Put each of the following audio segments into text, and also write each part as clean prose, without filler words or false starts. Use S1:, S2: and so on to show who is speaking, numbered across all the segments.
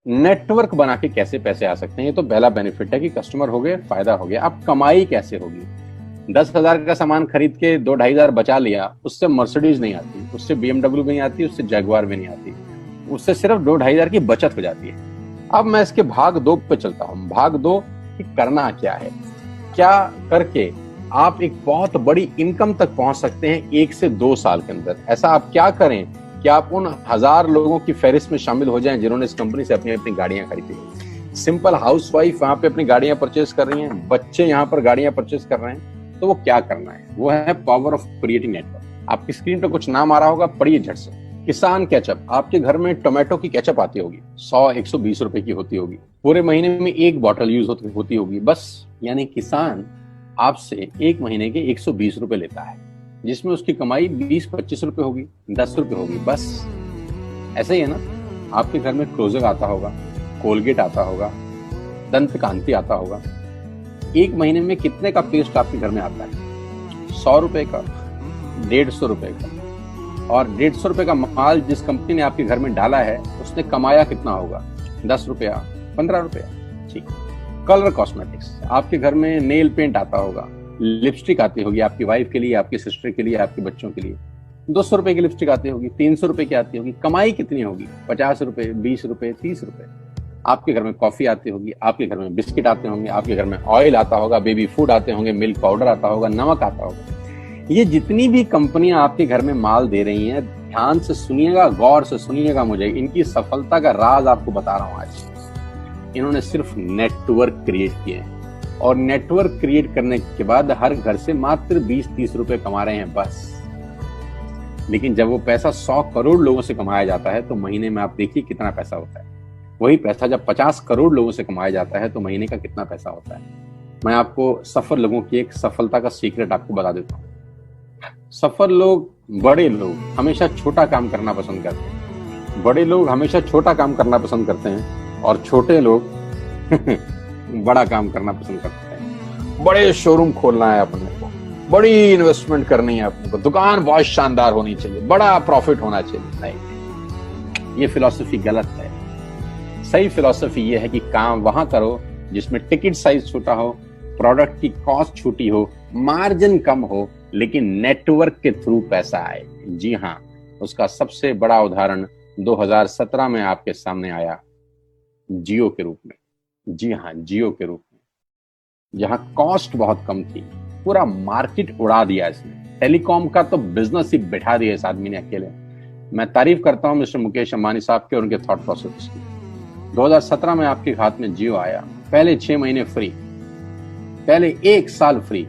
S1: Network बना के कैसे पैसे आ सकते हैं, ये तो पहला बेनिफिट है कि कस्टमर हो गए, फायदा हो गया। अब कमाई कैसे होगी? 10,000 का सामान खरीद के 2-2,500 बचा लिया, उससे मर्सिडीज नहीं आती, उससे BMW भी नहीं आती, उससे जगुआर भी नहीं आती, उससे सिर्फ 2-2,500 की बचत हो जाती है। अब मैं इसके भाग 2 पे चलता हूं। भाग 2 कि करना क्या है, क्या करके आप एक बहुत बड़ी इनकम तक पहुंच सकते हैं 1 से 2 साल के अंदर। ऐसा आप क्या करें कि आप उन 1000 लोगों की फहरिस्त में शामिल हो जाएं जिन्होंने इस कंपनी से अपनी अपनी गाड़ियां खरीदी। सिंपल हाउसवाइफ वहां पे अपनी गाड़ियां परचेज कर रही हैं, बच्चे यहाँ पर गाड़ियां परचेज कर रहे हैं, तो वो क्या करना है? वो है पावर ऑफ क्रिएटिंग नेटवर्क। आपकी स्क्रीन पर कुछ नाम आ रहा होगा, पढ़िए झट से। किसान केचप, आपके घर में टोमेटो की केचप आती होगी, 100-120 रुपए की होती होगी, पूरे महीने में 1 बॉटल यूज होती होगी बस। यानी किसान आपसे 1 महीने के 120 रुपए लेता है, जिसमें उसकी कमाई 20-25 रुपए होगी, 10 रुपए होगी बस। ऐसे ही है ना? आपके घर में क्लोजर आता होगा, कोलगेट आता होगा, दंत कांति आता होगा। 1 महीने में कितने का पेस्ट आपके घर में आता है? 100 रुपए का, 150 रुपए का। और 150 रुपए का माल जिस कंपनी ने आपके घर में डाला है, उसने कमाया कितना होगा? 10 रुपया, 15 रुपया। ठीक। कलर कॉस्मेटिक्स, आपके घर में नेल पेंट आता होगा, लिपस्टिक आती होगी आपकी वाइफ के लिए, आपकी सिस्टर के लिए, आपके बच्चों के लिए। 200 रुपए की लिपस्टिक आती होगी, 300 रुपए की आती होगी। कमाई कितनी होगी? 50 रुपए, 20 रुपए, 30 रुपए। आपके घर में कॉफी आती होगी, आपके घर में बिस्किट आते होंगे, आपके घर में ऑयल आता होगा, बेबी फूड आते होंगे, मिल्क पाउडर आता होगा, नमक आता होगा। ये जितनी भी कंपनियां आपके घर में माल दे रही हैं, ध्यान से सुनिएगा, गौर से सुनिएगा मुझे। इनकी सफलता का राज आपको बता रहा हूं आज। इन्होंने सिर्फ नेटवर्क क्रिएट किए हैं, और नेटवर्क क्रिएट करने के बाद हर घर से मात्र 20-30 रुपए कमा रहे हैं बस। लेकिन जब वो पैसा 100 करोड़ लोगों से कमाया जाता है तो महीने में आप देखिए कितना पैसा होता है। वही पैसा जब 50 करोड़ लोगों से कमाया जाता है तो महीने का कितना पैसा होता है। मैं आपको सफल लोगों की एक सफलता का सीक्रेट आपको बता देता हूँ। सफल लोग, बड़े लोग हमेशा छोटा काम करना पसंद करते हैं। बड़े लोग हमेशा छोटा काम करना पसंद करते हैं, और छोटे लोग बड़ा काम करना पसंद करते हैं। बड़े शोरूम खोलना है अपने को, बड़ी इन्वेस्टमेंट करनी है अपने को, दुकान बहुत शानदार होनी चाहिए, बड़ा प्रॉफिट होना चाहिए। नहीं, ये फिलॉसफी गलत है। सही फिलॉसफी ये है कि काम वहां करो जिसमें टिकट साइज छोटा हो, प्रोडक्ट की कॉस्ट छोटी हो, मार्जिन कम हो, लेकिन नेटवर्क के थ्रू पैसा आए। जी हाँ, उसका सबसे बड़ा उदाहरण 2017 में आपके सामने आया, जियो के रूप में। जी हाँ, जियो के रूप में, जहां कॉस्ट बहुत कम थी, पूरा मार्केट उड़ा दिया इसने। टेलीकॉम का तो बिजनेस ही बैठा दिया इस आदमी ने अकेले। मैं तारीफ करता हूं मिस्टर मुकेश अंबानी साहब के और उनके थॉट प्रोसेस की। 2017 में आपके हाथ में जियो आया, पहले 6 महीने फ्री, पहले 1 साल फ्री।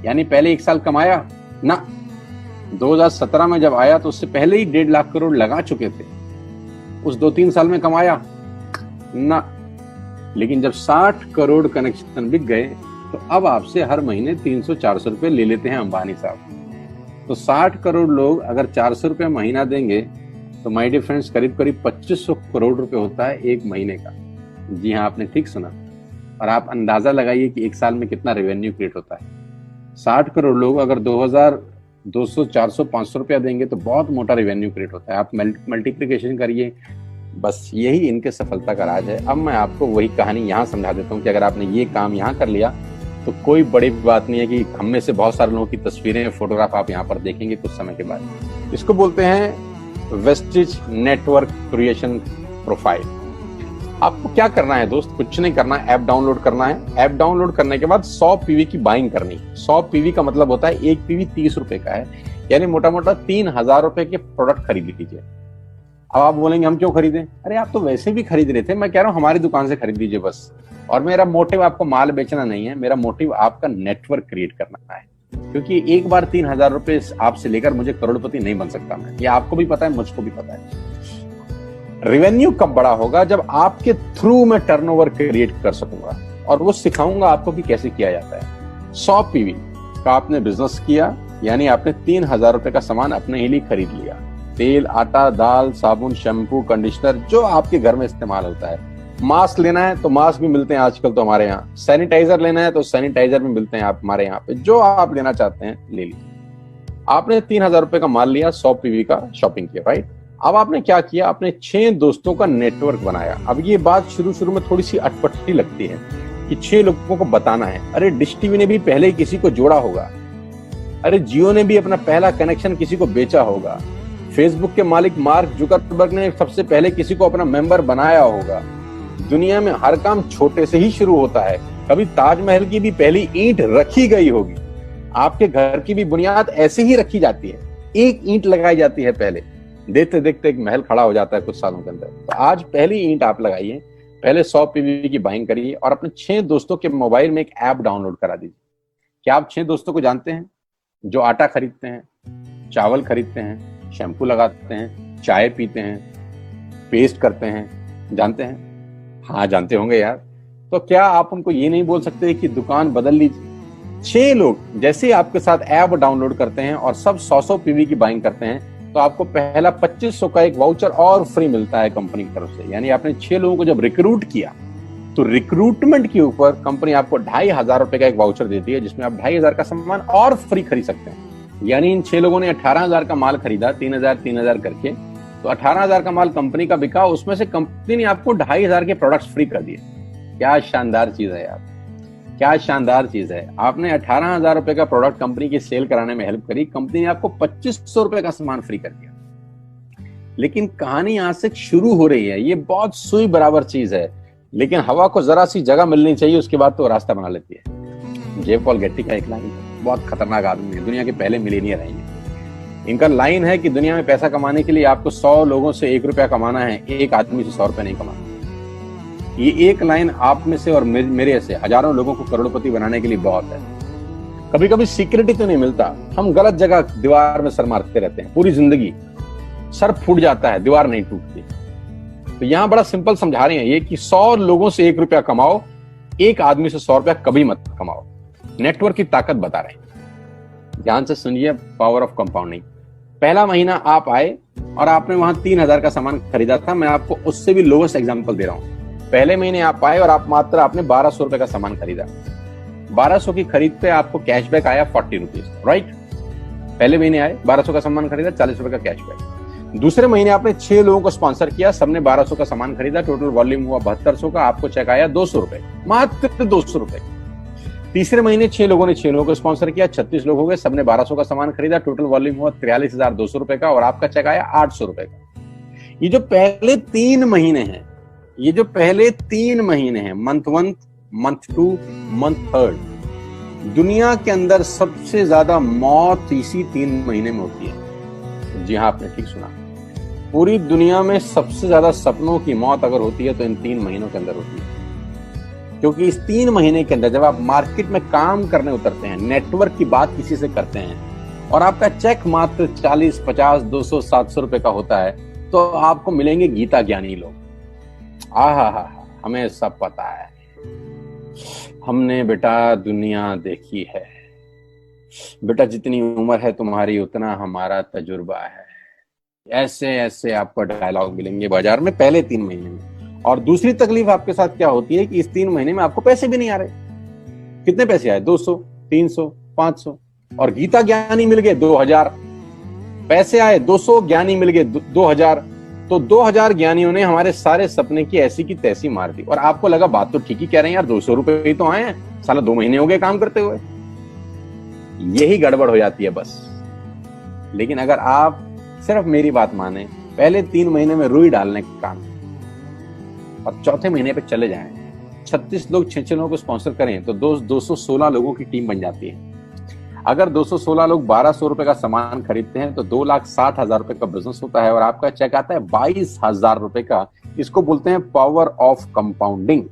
S1: यानी पहले 1 साल कमाया ना। 2017 में जब आया तो उससे पहले ही 1.5 लाख करोड़ लगा चुके थे। उस 2-3 साल में कमाया ना। लेकिन जब 60 करोड़ कनेक्शन बिक गए तो अब आपसे हर महीने 300-400 रुपए ले लेते हैं अंबानी साहब। तो 60 करोड़ लोग अगर 400 रुपए महीना देंगे तो माय डियर फ्रेंड्स, करीब करीब 2500 करोड़ रुपए होता है 1 महीने का। जी हाँ, आपने ठीक सुना। और आप अंदाजा लगाइए कि 1 साल में कितना रेवेन्यू क्रिएट होता है। 60 करोड़ लोग अगर 2200, 400, 500 रुपया देंगे तो बहुत मोटा रेवेन्यू क्रिएट होता है। आप मल्टीप्लिकेशन करिए, बस यही इनके सफलता का राज है। अब मैं आपको वही कहानी यहाँ समझा देता हूँ कि अगर आपने ये काम यहाँ कर लिया तो कोई बड़ी बात नहीं है कि हम में से बहुत सारे लोगों की तस्वीरें, फोटोग्राफ आप यहाँ पर देखेंगे कुछ समय के बाद। इसको बोलते हैं वेस्टिज नेटवर्क क्रिएशन प्रोफाइल। आपको क्या करना है दोस्त? कुछ नहीं करना है, ऐप डाउनलोड करना है। ऐप डाउनलोड करने के बाद 100 पीवी की बाइंग करनी। 100 पीवी का मतलब होता है 1 पीवी 30 रुपए का है, यानी मोटा मोटा 3000 रुपए के प्रोडक्ट खरीद लीजिए। अब आप बोलेंगे हम क्यों खरीदें? अरे आप तो वैसे भी खरीद रहे थे, मैं कह रहा हूँ हमारी दुकान से खरीद लीजिए बस। और मेरा मोटिव आपको माल बेचना नहीं है, मेरा मोटिव आपका नेटवर्क क्रिएट करना है। क्योंकि एक बार 3000 रुपए आपसे लेकर मुझे करोड़पति नहीं बन सकता मैं, ये आपको भी पता है, मुझको भी पता है। रेवेन्यू कब बड़ा होगा? जब आपके थ्रू मैं टर्नओवर क्रिएट कर सकूंगा, और वो सिखाऊंगा आपको कि कैसे किया जाता है। 100 पीवी का आपने बिजनेस किया, यानी आपने 3000 रुपए का सामान अपने ही लिए खरीद लिया। तेल, आटा, दाल, साबुन, शैम्पू, कंडीशनर, जो आपके घर में इस्तेमाल होता है। मास्क लेना है तो मास्क भी मिलते हैं आजकल तो हमारे यहाँ। सैनिटाइजर लेना है तो सैनिटाइजर भी मिलते हैं आप हमारे यहाँ पे। जो आप लेना चाहते हैं ले लीजिए। आपने 3000 रुपए का माल लिया, 100 पीवी का शॉपिंग किया, राइट? अब आपने क्या किया, आपने 6 दोस्तों का नेटवर्क बनाया। अब ये बात शुरू शुरू में थोड़ी सी अटपटी लगती है कि 6 लोगों को बताना है। अरे डिश टीवी ने भी पहले किसी को जोड़ा होगा, अरे जियो ने भी अपना पहला कनेक्शन किसी को बेचा होगा, फेसबुक के मालिक मार्क जुकरबर्ग ने सबसे पहले किसी को अपना मेंबर बनाया होगा। दुनिया में हर काम छोटे से ही शुरू होता है। कभी ताजमहल की भी पहली ईंट रखी गई होगी, आपके घर की भी बुनियाद ऐसे ही रखी जाती है, एक ईंट लगाई जाती है पहले, देखते देखते एक महल खड़ा हो जाता है कुछ सालों के अंदर। तो आज पहली ईंट आप लगाइए, पहले 100 पीवी की बाइंग करिए और अपने 6 दोस्तों के मोबाइल में एक ऐप डाउनलोड करा दीजिए। क्या आप 6 दोस्तों को जानते हैं जो आटा खरीदते हैं, चावल खरीदते हैं, शैम्पू लगाते हैं, चाय पीते हैं, पेस्ट करते हैं? जानते हैं? हाँ जानते होंगे यार। तो क्या आप उनको ये नहीं बोल सकते कि दुकान बदल लीजिए? 6 लोग जैसे ही आपके साथ ऐप डाउनलोड करते हैं और सब 100 पीवी की बाइंग करते हैं तो आपको पहला 2500 का एक वाउचर और फ्री मिलता है कंपनी की तरफ से। यानी आपने 6 लोगों को जब रिक्रूट किया तो रिक्रूटमेंट के ऊपर कंपनी आपको 2500 रुपए का एक वाउचर देती है जिसमें आप 2500 का सामान और फ्री खरीद सकते हैं। यानी इन 6 लोगों ने 18,000 का माल खरीदा, 3,000 करके, तो 18,000 का माल कंपनी का बिका, उसमें से कंपनी ने आपको 2500 के प्रोडक्ट्स फ्री कर दिए। क्या शानदार चीज है यार, क्या शानदार चीज है। आपने 18,000 रुपए का प्रोडक्ट कंपनी की सेल कराने में हेल्प करी, कंपनी ने आपको 2500 रुपए का सामान फ्री कर दिया। लेकिन कहानी यहां से शुरू हो रही है। ये बहुत सुई बराबर चीज है, लेकिन हवा को जरा सी जगह मिलनी चाहिए, उसके बाद तो रास्ता बना लेती है। जे पॉल गेट्टी का एक लाइन, बहुत खतरनाक आदमी है, दुनिया के पहले मिलियनियर हैं ये। इनका लाइन है कि दुनिया में पैसा कमाने के लिए आपको 100 लोगों से 1 रुपया कमाना है, एक आदमी से 100 रुपया नहीं कमाना। ये एक लाइन आप में से और मेरे से हजारों लोगों को करोड़पति बनाने के लिए बहुत है। कभी कभी सिक्योरिटी तो नहीं मिलता, हम गलत जगह दीवार में सर मारते रहते हैं, पूरी जिंदगी सर फूट जाता है, दीवार नहीं टूटती। तो यहां बड़ा सिंपल समझा रहे हैं ये कि 100 लोगों से 1 रुपया कमाओ, एक आदमी से 100 रुपया कभी मत कमाओ। नेटवर्क की ताकत बता रहे हैं, ध्यान से सुनिए, पावर ऑफ कंपाउंडिंग। पहला महीना आप आए और आपने वहां 3,000 का सामान खरीदा था। मैं आपको उससे भी लोवेस्ट एग्जांपल दे रहा हूं। पहले महीने आप आए और आपने 1200 रुपए का सामान खरीदा। 1200 की खरीद पे आपको कैशबैक आया 40 रुपीज, राइट? पहले महीने आए, 1200 का सामान खरीदा, 40 रुपए का कैशबैक। दूसरे महीने आपने 6 लोगों को स्पॉन्सर किया, सबने 1200 का सामान खरीदा, टोटल वॉल्यूम हुआ 7200 का, आपको चेक आया 200 रुपए, मात्र 200 रुपए। तीसरे महीने 6 लोगों ने 6 लोगों को स्पॉन्सर किया, 36 लोग हो गए, सबने 1200 का सामान खरीदा, टोटल वॉल्यूम हुआ 43,200 रुपए का, और आपका चेक आया 800 रुपए का। ये जो पहले 3 महीने हैं, ये जो पहले 3 महीने हैं, मंथ 1, मंथ 2, मंथ 3, दुनिया के अंदर सबसे ज्यादा मौत इसी 3 महीने में होती है। जी हाँ, आपने ठीक सुना, पूरी दुनिया में सबसे ज्यादा सपनों की मौत अगर होती है तो इन 3 महीनों के अंदर होती है। क्योंकि इस 3 महीने के अंदर जब आप मार्केट में काम करने उतरते हैं, नेटवर्क की बात किसी से करते हैं और आपका चेक मात्र 40, 50, 200, 700 रुपए का होता है, तो आपको मिलेंगे गीता ज्ञानी लोग। आहा, हमें सब पता है, हमने बेटा दुनिया देखी है, बेटा जितनी उम्र है तुम्हारी उतना हमारा तजुर्बा है। ऐसे ऐसे आपको डायलॉग मिलेंगे बाजार में पहले 3 महीने में। और दूसरी तकलीफ आपके साथ क्या होती है कि इस 3 महीने में आपको पैसे भी नहीं आ रहे। कितने पैसे आए? 200, 300, 500, और गीता ज्ञानी मिल गए 2000। पैसे आए 200, ज्ञानी मिल गए 2000, तो 2000 ज्ञानियों ने हमारे सारे सपने की ऐसी की तैसी मार दी। और आपको लगा बात तो ठीक ही कह रहे हैं यार, 200 रुपए ही तो आए हैं, साला 2 महीने हो गए काम करते हुए। यही गड़बड़ हो जाती है बस। लेकिन अगर आप सिर्फ मेरी बात माने, पहले 3 महीने में रुई डालने का काम और चौथे महीने पे चले जाएं, 36 लोग 6 लोगों को स्पॉन्सर करें तो 216 लोगों की टीम बन जाती है। अगर 216 लोग 1200 रुपए का सामान खरीदते हैं तो 2,60,000 रुपए का बिजनेस होता है और आपका चेक आता है 22,000 रुपए का। इसको बोलते हैं पावर ऑफ कंपाउंडिंग।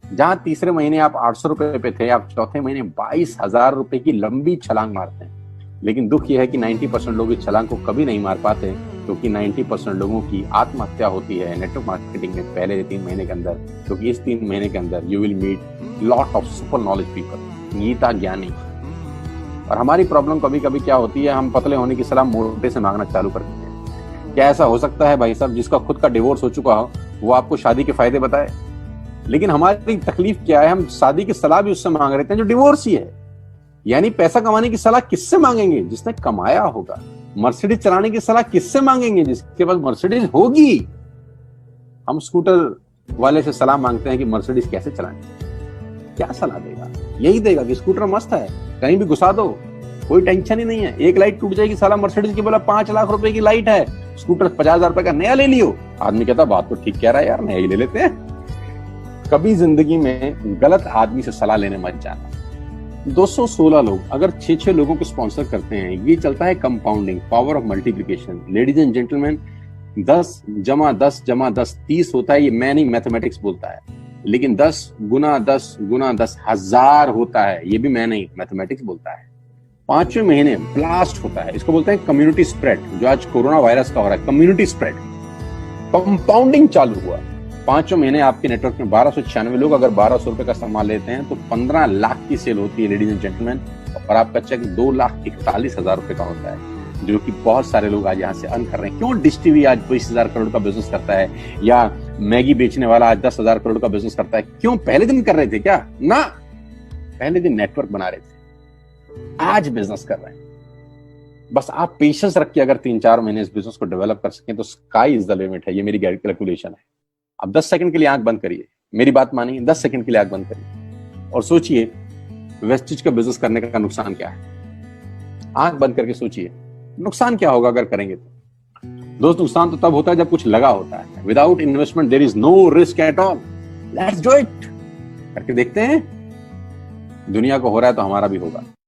S1: जहां तीसरे महीने आप 800 रुपए पे थे, आप चौथे महीने 22,000 रुपए की लंबी छलांग मारते हैं। लेकिन दुख यह है कि 90% लोग इस छलांग को कभी नहीं मार पाते, क्योंकि 90% लोगों की आत्महत्या होती है नेटवर्क मार्केटिंग में पहले 3 महीने के अंदर। क्योंकि इस 3 महीने के अंदर you will meet lot of super knowledge people, Gita ज्ञानी। और हमारी प्रॉब्लम कभी कभी क्या होती है, हम पतले होने की सलाह मोटे से मांगना चालू कर देते हैं। क्या ऐसा हो सकता है भाई साहब, जिसका खुद का डिवोर्स हो चुका हो वो आपको शादी के फायदे बताए? लेकिन हमारी तकलीफ क्या है, हम शादी की सलाह भी उससे मांग रहे थे जो डिवोर्स ही है। यानी पैसा कमाने की सलाह किससे मांगेंगे? जिसने कमाया होगा। मर्सिडीज चलाने की सलाह किससे मांगेंगे? जिसके पास मर्सिडीज होगी। हम स्कूटर वाले से सलाह मांगते हैं कि मर्सिडीज कैसे चलानी, क्या सलाह देगा? यही देगा कि स्कूटर मस्त है, कहीं भी घुसा दो, कोई टेंशन ही नहीं है। एक लाइट टूट जाएगी, साला मर्सिडीज की बोला 5 लाख रुपए की लाइट है, स्कूटर 50,000 रुपए का नया ले लियो। आदमी कहता बात तो ठीक कह रहा है यार, नया ही ले लेते हैं। कभी जिंदगी में गलत आदमी से सलाह लेने मत जाना। 216 लोग अगर 6-6 लोगों को स्पॉन्सर करते हैं, ये चलता है compounding, power of multiplication. Ladies and gentleman, 10 जमा 10 जमा 10 30 होता है। ये मैं नहीं, मैथमेटिक्स बोलता है। लेकिन 10 गुना 10 गुना 10 1000 होता है। ये भी मैं नहीं, मैथमेटिक्स बोलता है। 5वें महीने ब्लास्ट होता है, इसको बोलते हैं कम्युनिटी स्प्रेड, जो आज कोरोना वायरस का हो रहा है। कम्युनिटी स्प्रेड, कंपाउंडिंग चालू हुआ। 5वें महीने आपके नेटवर्क में 1296 लोग अगर 1200 रुपए का सामान लेते हैं तो 15 लाख की सेल होती है लेडीज एंड जेंटलमैन, और आपका चेक 2,41,000 रुपए का होता है, जो कि बहुत सारे लोग आज यहाँ से अर्न कर रहे हैं। क्यों डिश टीवी आज 20,000 करोड़ का बिजनेस करता है, या मैगी बेचने वाला आज 10,000 करोड़ का बिजनेस करता है? क्यों? पहले दिन कर रहे थे क्या? ना, पहले दिन नेटवर्क बना रहे थे, आज बिजनेस कर रहे हैं। बस आप पेशेंस रख के अगर 3-4 महीने इस बिजनेस को डेवलप कर सकें तो स्काई इज द लिमिट है। ये मेरी कैलकुलेशन है। अब 10 सेकंड के लिए आंख बंद करिए, मेरी बात मानिए, 10 सेकंड के लिए आंख बंद करिए और सोचिए वेस्टिज का बिजनेस करने का नुकसान क्या है। आंख बंद करके सोचिए नुकसान क्या होगा अगर करेंगे तो। दोस्त, नुकसान तो तब होता है जब कुछ लगा होता है। Without investment there is no risk at all. Let's do it. करके देखते हैं, दुनिया को हो रहा है तो हमारा भी होगा।